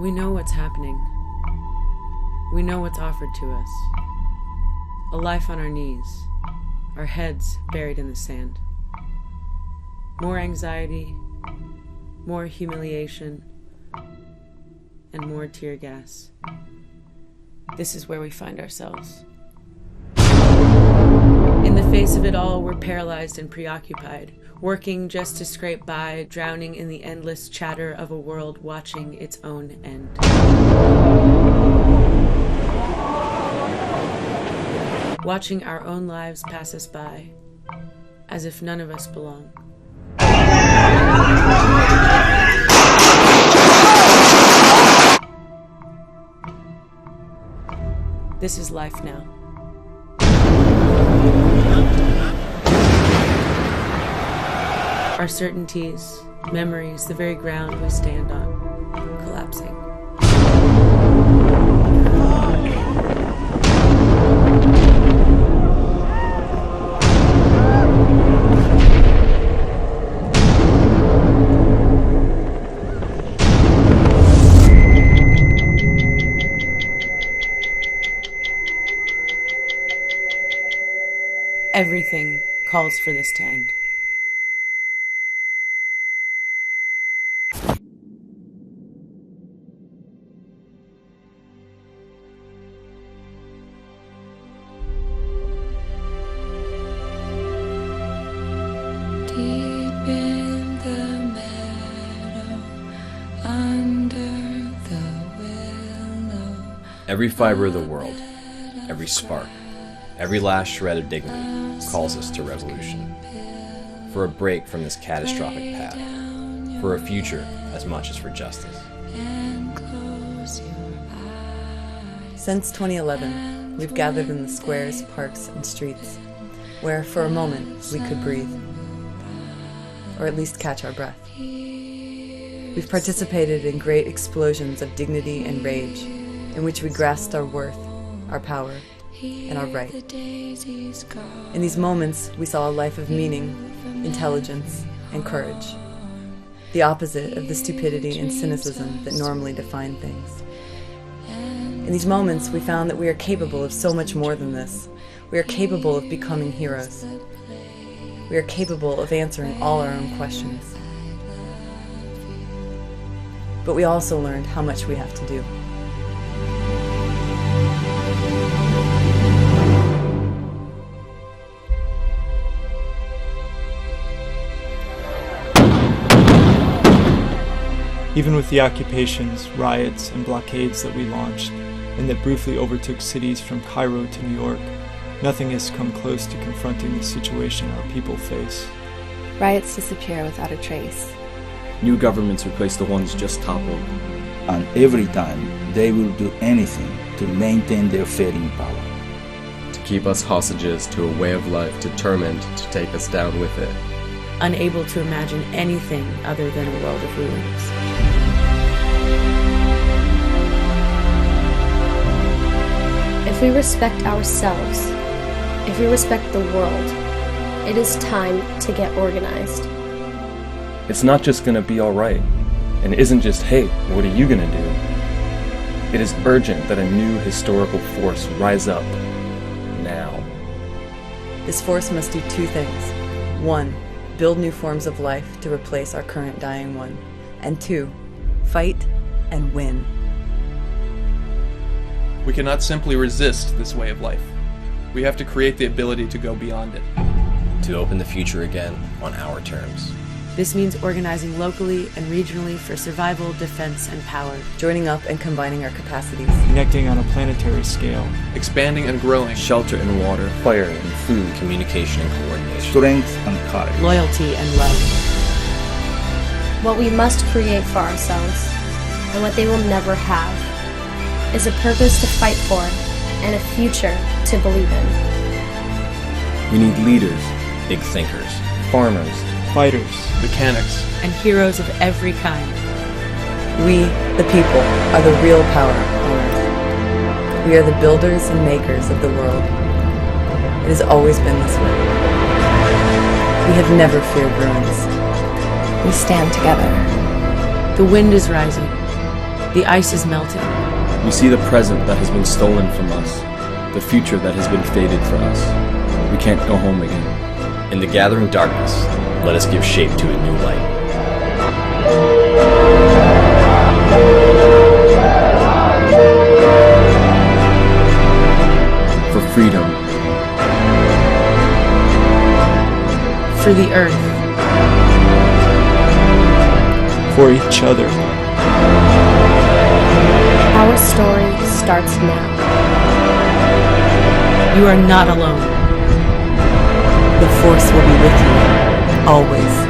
We know what's happening. We know what's offered to us. A life on our knees, our heads buried in the sand. More anxiety, more humiliation, and more tear gas. This is where we find ourselves. In the face of it all, we're paralyzed and preoccupied, working just to scrape by, drowning in the endless chatter of a world watching its own end. Watching our own lives pass us by, as if none of us belong. This is life now. Our certainties, memories, the very ground we stand on, collapsing. Everything calls for this to end. Deep in the meadow, under the willow. Every fiber of the world, every spark, every last shred of dignity calls us to revolution. For a break from this catastrophic path. For a future as much as for justice. Since 2011, we've gathered in the squares, parks, and streets, where for a moment we could breathe, or at least catch our breath. We've participated in great explosions of dignity and rage, in which we grasped our worth, our power, and our right. In these moments, we saw a life of meaning, intelligence, and courage, the opposite of the stupidity and cynicism that normally define things. In these moments, we found that we are capable of so much more than this. We are capable of becoming heroes. We are capable of answering all our own questions. But we also learned how much we have to do. Even with the occupations, riots, and blockades that we launched, and that briefly overtook cities from Cairo to New York, nothing has come close to confronting the situation our people face. Riots disappear without a trace. New governments replace the ones just toppled. And every time, they will do anything to maintain their fading power. To keep us hostages to a way of life determined to take us down with it. Unable to imagine anything other than a world of ruins. If we respect ourselves, if we respect the world, it is time to get organized. It's not just gonna be alright, and isn't just, hey, what are you gonna do? It is urgent that a new historical force rise up, now. This force must do two things. 1, build new forms of life to replace our current dying one. And 2, fight and win. We cannot simply resist this way of life. We have to create the ability to go beyond it. To open the future again on our terms. This means organizing locally and regionally for survival, defense, and power. Joining up and combining our capacities. Connecting on a planetary scale. Expanding and growing. Shelter and water, fire and food, Communication and coordination. Strength and courage. Loyalty and love. What we must create for ourselves, and what they will never have, is a purpose to fight for and a future to believe in. We need leaders, big thinkers, farmers, fighters, mechanics, and heroes of every kind. We, the people, are the real power on Earth. We are the builders and makers of the world. It has always been this way. We have never feared ruins. We stand together. The wind is rising. The ice is melting. We see the present that has been stolen from us, the future that has been fated for us. We can't go home again. In the gathering darkness, let us give shape to a new light. For freedom. For the earth. For each other. Our story starts now. You are not alone. The Force will be with you, always.